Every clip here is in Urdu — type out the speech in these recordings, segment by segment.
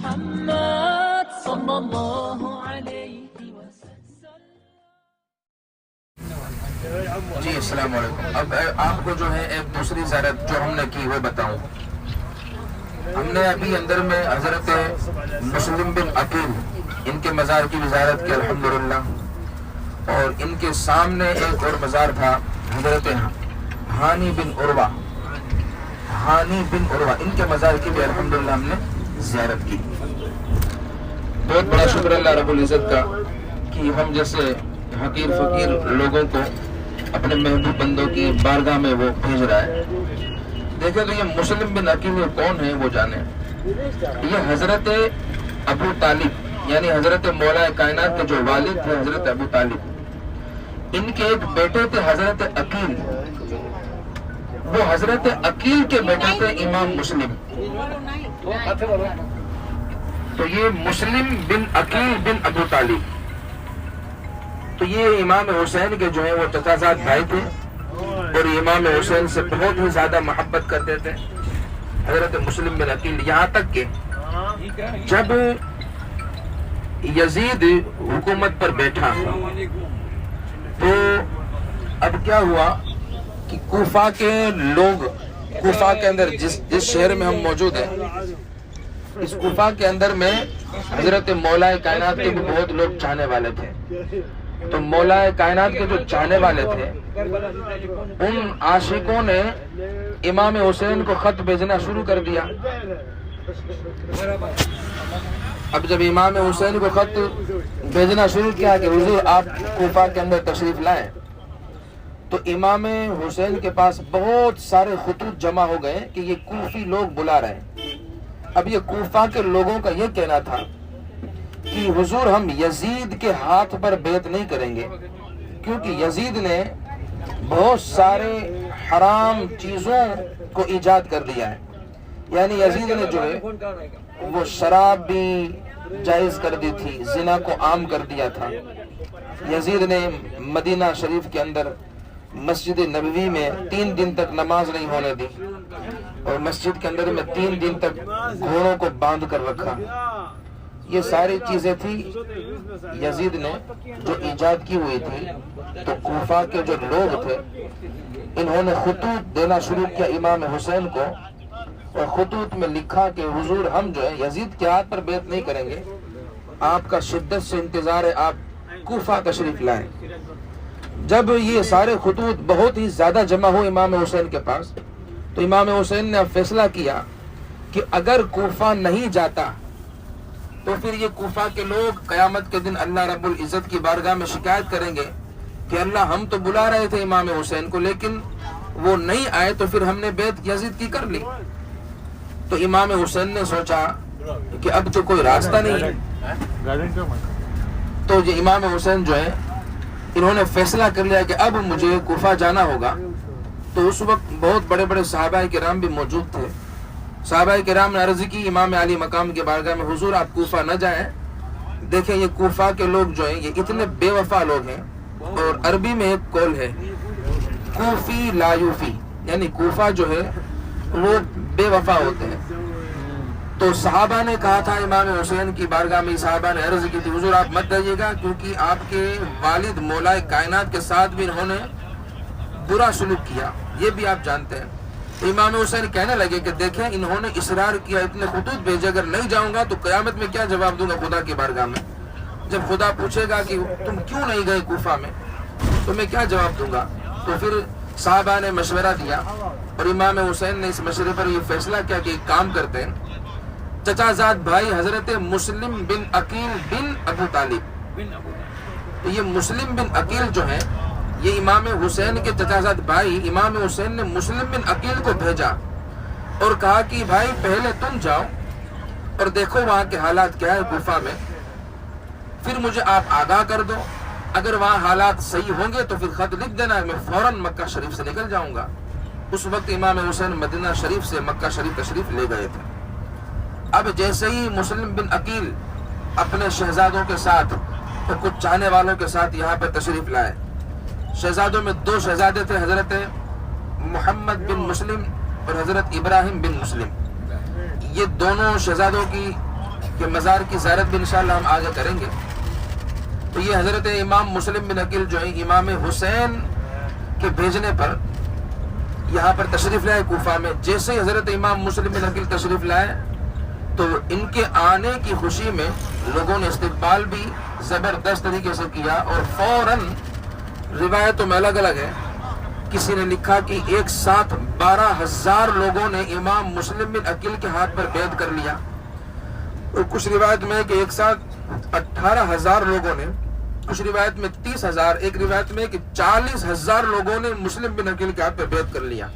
محمد صلی اللہ علیہ وسلم. جی السلام علیکم. اب آپ کو جو ہے ایک دوسری زیارت جو ہم نے کی وہ بتاؤں. ہم نے ابھی اندر میں حضرت مسلم بن عقیل ان کے مزار کی زیارت کی الحمدللہ، اور ان کے سامنے ایک اور مزار تھا حضرت ہانی بن عروہ ان کے مزار کی بھی الحمدللہ ہم نے زیارت کی. بہت بڑا شکر اللہ رب العزت کا کہ ہم جیسے حقیر فقیر لوگوں کو اپنے محبوب بندوں کی بارگاہ میں وہ بھیج رہا ہے. دیکھیں تو یہ مسلم بن عقیل کون ہے وہ جانے. یہ حضرت ابو طالب یعنی حضرت مولا کائنات کے جو والد تھے حضرت ابو طالب، ان کے ایک بیٹے تھے حضرت عقیل. وہ حضرت عقیل کے بیٹے تھے امام مسلم. تو یہ مسلم بن عقیل بن ابو طالب، تو یہ امام حسین کے جو ہیں وہ چچا زاد بھائی تھے، اور امام حسین سے بہت ہی زیادہ محبت کرتے تھے حضرت مسلم بن عقیل. یہاں تک کہ جب یزید حکومت پر بیٹھا تو اب کیا ہوا کہ کوفہ کے لوگ، کوفہ کے اندر جس شہر میں ہم موجود ہیں، اس کوفہ کے اندر میں حضرت مولا کائنات کے بھی بہت لوگ چاہنے والے تھے. تو مولا کائنات کے جو چاہنے والے تھے ان عاشقوں نے امام حسین کو خط بھیجنا شروع کر دیا. اب جب امام حسین کو خط بھیجنا شروع کیا کہ حضور آپ کوفہ کے اندر تشریف لائیں، تو امام حسین کے پاس بہت سارے خطوط جمع ہو گئے کہ یہ کوفی لوگ بلا رہے ہیں. اب یہ کوفہ کے لوگوں کا یہ کہنا تھا کہ حضور ہم یزید کے ہاتھ پر بیعت نہیں کریں گے، کیونکہ یزید نے بہت سارے حرام چیزوں کو ایجاد کر دیا ہے. یعنی یزید نے جو ہے وہ شراب بھی جائز کر دی تھی، زنا کو عام کر دیا تھا. یزید نے مدینہ شریف کے اندر مسجد نبوی میں 3 دن تک نماز نہیں ہونے دی، اور مسجد کے اندر میں 3 دن تک گھوڑوں کو باندھ کر رکھا. یہ ساری چیزیں تھی یزید نے جو ایجاد کی ہوئی تھی. تو کوفہ کے جو لوگ تھے انہوں نے خطوط دینا شروع کیا امام حسین کو، اور خطوط میں لکھا کہ حضور ہم جو ہے یزید کے ہاتھ پر بیعت نہیں کریں گے، آپ کا شدت سے انتظار ہے، آپ کوفہ تشریف لائیں. جب یہ سارے خطوط بہت ہی زیادہ جمع ہوئے امام حسین کے پاس، تو امام حسین نے اب فیصلہ کیا کہ اگر کوفہ نہیں جاتا تو پھر یہ کوفہ کے لوگ قیامت کے دن اللہ رب العزت کی بارگاہ میں شکایت کریں گے کہ اللہ ہم تو بلا رہے تھے امام حسین کو لیکن وہ نہیں آئے، تو پھر ہم نے بیعت یزید کی کر لی. تو امام حسین نے سوچا کہ اب تو کوئی راستہ نہیں ہے. تو یہ امام حسین جو ہے انہوں نے فیصلہ کر لیا کہ اب مجھے کوفہ جانا ہوگا. تو اس وقت بہت بڑے بڑے صحابہ کرام بھی موجود تھے. صحابہ کرام نے عرض کی امام علی مقام کے بارگاہ میں، حضور آپ کوفہ نہ جائیں، دیکھیں یہ کوفہ کے لوگ جو ہیں یہ اتنے بے وفا لوگ ہیں. اور عربی میں ایک قول ہے کوفی لا یوفی، یعنی کوفہ جو ہے وہ بے وفا ہوتے ہیں. تو صحابہ نے کہا تھا امام حسین کی بارگاہ میں، صحابہ نے عرض کی تھی حضور آپ مت جائیے گا، کیونکہ آپ کے والد مولا کائنات کے ساتھ بھی انہوں نے برا سلوک کیا، یہ بھی آپ جانتے ہیں. تو امام حسین کہنے لگے کہ دیکھیں انہوں نے اصرار کیا، اتنے خطوط بھیجے، اگر نہیں جاؤں گا تو قیامت میں کیا جواب دوں گا خدا کی بارگاہ میں؟ جب خدا پوچھے گا کہ تم کیوں نہیں گئے کوفہ میں تو میں کیا جواب دوں گا؟ تو پھر صحابہ نے مشورہ دیا، اور امام حسین نے اس مشورے پر یہ فیصلہ کیا کہ ایک کام کرتے ہیں، چچا زاد بھائی حضرت مسلم بن عقیل بن ابو طالب، تو یہ مسلم بن عقیل جو ہیں یہ امام حسین کے چچا زاد بھائی، امام حسین نے مسلم بن عقیل کو بھیجا اور کہا کہ بھائی پہلے تم جاؤ اور دیکھو وہاں کے حالات کیا ہے کوفہ میں، پھر مجھے آپ آگاہ کر دو، اگر وہاں حالات صحیح ہوں گے تو پھر خط لکھ دینا، میں فوراً مکہ شریف سے نکل جاؤں گا. اس وقت امام حسین مدینہ شریف سے مکہ شریف تشریف لے گئے تھے. اب جیسے ہی مسلم بن عقیل اپنے شہزادوں کے ساتھ اور کچھ چاہنے والوں کے ساتھ یہاں پہ تشریف لائے، شہزادوں میں 2 شہزادے تھے، حضرت محمد بن مسلم اور حضرت ابراہیم بن مسلم. یہ دونوں شہزادوں کی کہ مزار کی زیارت بھی انشاءاللہ ہم آگے کریں گے. تو یہ حضرت امام مسلم بن عقیل جو ہے امام حسین کے بھیجنے پر یہاں پر تشریف لائے کوفہ میں. جیسے ہی حضرت امام مسلم بن عقیل تشریف لائے تو ان کے آنے کی خوشی میں لوگوں نے استقبال بھی زبردست طریقے سے کیا, اور فوراً روایتوں میں الگ الگ ہے, کسی نے لکھا کہ ایک ساتھ 12,000 لوگوں نے امام مسلم بن عقیل کے ہاتھ پر بیعت کر لیا, اور کچھ روایت میں کہ ایک ساتھ 18,000 لوگوں نے, کچھ روایت میں 30,000, ایک روایت میں کہ 40,000 لوگوں نے مسلم بن عقیل کے ہاتھ پر بیعت کر لیا,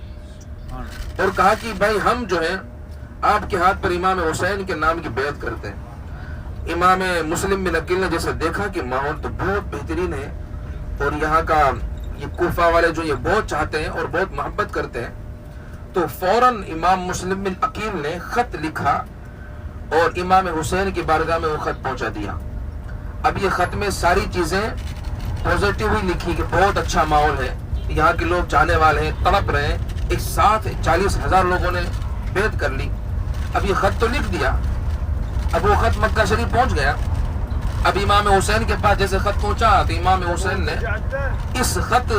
اور کہا کہ بھائی ہم جو ہے آپ کے ہاتھ پر امام حسین کے نام کی بیعت کرتے ہیں. امام مسلم بن عقیل نے جیسے دیکھا کہ ماحول تو بہت بہترین ہے, اور یہاں کا یہ کوفہ والے جو یہ بہت چاہتے ہیں اور بہت محبت کرتے ہیں, تو فوراً امام مسلم بن عقیل نے خط لکھا اور امام حسین کی بارگاہ میں وہ خط پہنچا دیا. اب یہ خط میں ساری چیزیں پازیٹیو ہی لکھی کہ بہت اچھا ماحول ہے, یہاں کے لوگ چاہنے والے ہیں, تڑپ رہے ہیں, ایک ساتھ 40,000 لوگوں نے بیعت کر لی. اب یہ خط تو لکھ دیا, اب وہ خط مکہ شریف پہنچ گیا. اب امام حسین کے پاس جیسے خط پہنچا تو امام حسین نے اس خط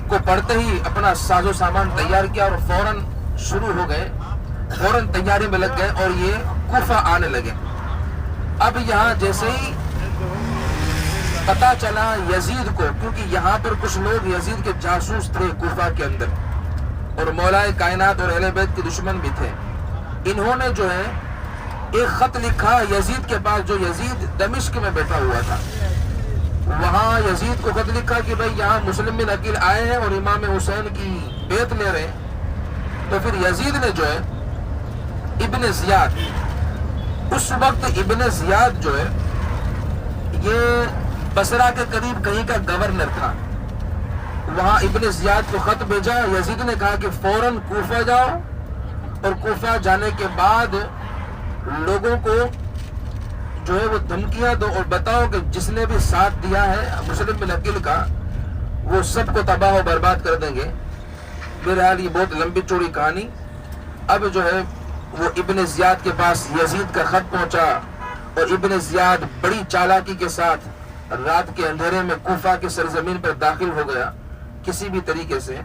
کو پڑھتے ہی اپنا ساز و سامان تیار کیا اور فوراً شروع ہو گئے, فوراً تیاری میں لگ گئے اور یہ کوفہ آنے لگے. اب یہاں جیسے ہی پتا چلا یزید کو, کیونکہ یہاں پر کچھ لوگ یزید کے جاسوس تھے کوفہ کے اندر, اور مولائے کائنات اور اہل بیت کے دشمن بھی تھے, انہوں نے جو ہے ایک خط لکھا یزید کے پاس, جو یزید دمشق میں بیٹھا ہوا تھا. وہاں یزید کو خط لکھا کہ بھئی یہاں مسلم بن عقیل آئے ہیں اور امام حسین کی بیعت لے رہے ہیں. تو پھر یزید نے جو ہے ابن زیاد, اس وقت ابن زیاد جو ہے یہ بصرہ کے قریب کہیں کا گورنر تھا, وہاں ابن زیاد کو خط بھیجا. یزید نے کہا کہ فوراً کوفہ جاؤ, اور کوفہ جانے کے بعد لوگوں کو جو ہے وہ دھمکیاں دو اور بتاؤ کہ جس نے بھی ساتھ دیا ہے مسلم بن عقیل کا وہ سب کو تباہ و برباد کر دیں گے. بہرحال یہ بہت لمبی چوڑی کہانی. اب جو ہے وہ ابن زیاد کے پاس یزید کا خط پہنچا, اور ابن زیاد بڑی چالاکی کے ساتھ رات کے اندھیرے میں کوفہ کے سرزمین پر داخل ہو گیا کسی بھی طریقے سے,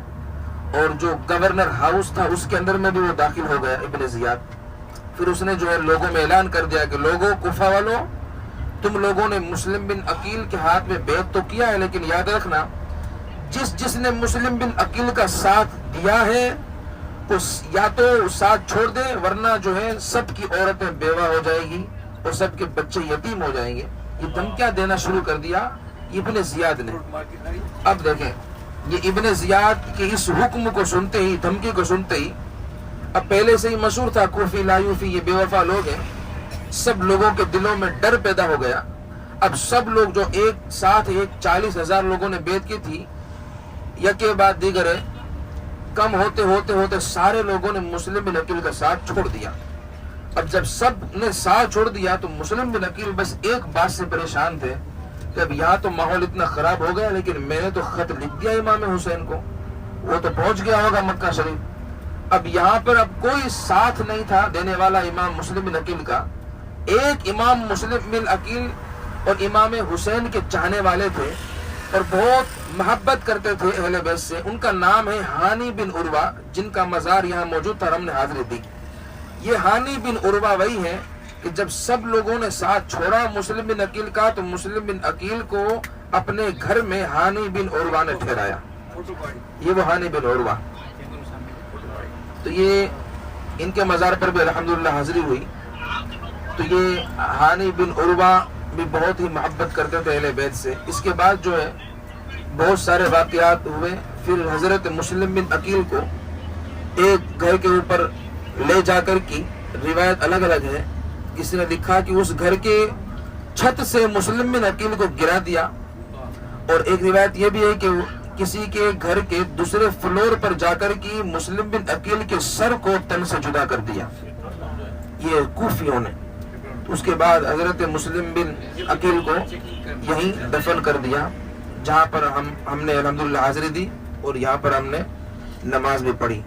اور جو گورنر ہاؤس تھا اس کے اندر میں بھی وہ داخل ہو گیا ابن زیاد. پھر اس نے جو ہے لوگوں میں اعلان کر دیا کہ لوگوں, کوفہ والوں, تم لوگوں نے مسلم بن عقیل کے ہاتھ میں بیعت تو کیا ہے, لیکن یاد رکھنا جس نے مسلم بن عقیل کا ساتھ دیا ہے تو یا تو ساتھ چھوڑ دے, ورنہ جو ہے سب کی عورتیں بیوہ ہو جائے گی اور سب کے بچے یتیم ہو جائیں گے. یہ دھمکیاں دینا شروع کر دیا ابن زیاد نے. اب دیکھیں یہ ابن زیاد کے اس حکم کو سنتے ہی, دھمکی کو سنتے ہی, اب پہلے سے ہی مشہور تھا کوفی لایوفی یہ بے وفا لوگ ہیں, سب لوگوں کے دلوں میں ڈر پیدا ہو گیا. اب سب لوگ جو ایک ساتھ 40,000 لوگوں نے بیعت کی تھی, یکے بعد دیگر ہے, کم ہوتے ہوتے ہوتے سارے لوگوں نے مسلم بن عقیل کا ساتھ چھوڑ دیا. اب جب سب نے ساتھ چھوڑ دیا تو مسلم بن عقیل بس ایک بات سے پریشان تھے کہ اب یہاں تو ماحول اتنا خراب ہو گیا, لیکن میں نے تو خط لکھ دیا امام حسین کو, وہ تو پہنچ گیا ہوگا مکہ شریف. اب یہاں پر اب کوئی ساتھ نہیں تھا دینے والا امام مسلم بن عقیل کا. ایک امام مسلم بن عقیل اور امام حسین کے چاہنے والے تھے اور بہت محبت کرتے تھے اہل بیت سے, ان کا نام ہے ہانی بن عروہ, جن کا مزار یہاں موجود تھا, ہم نے حاضری دی. یہ ہانی بن عروہ وہی ہے کہ جب سب لوگوں نے ساتھ چھوڑا مسلم بن عقیل کا تو مسلم بن عقیل کو اپنے گھر میں ہانی بن عروہ نے ٹھہرایا. یہ وہ ہانی بن عروہ, تو یہ ان کے مزار پر بھی الحمدللہ حاضری ہوئی. تو یہ ہانی بن عروہ بھی بہت ہی محبت کرتے تھے اہل بیت سے. اس کے بعد جو ہے بہت سارے واقعات ہوئے. پھر حضرت مسلم بن عقیل کو ایک گھر کے اوپر لے جا کر کی روایت الگ الگ ہے. کسی نے لکھا کہ اس گھر کے چھت سے مسلم بن عقیل کو گرا دیا, اور ایک روایت یہ بھی ہے کہ کسی کے گھر کے دوسرے فلور پر جا کر کی مسلم بن عقیل کے سر کو تن سے جدا کر دیا, یہ کوفیوں نے. اس کے بعد حضرت مسلم بن عقیل کو یہیں دفن کر دیا, جہاں پر ہم نے الحمدللہ حاضری دی اور یہاں پر ہم نے نماز بھی پڑھی.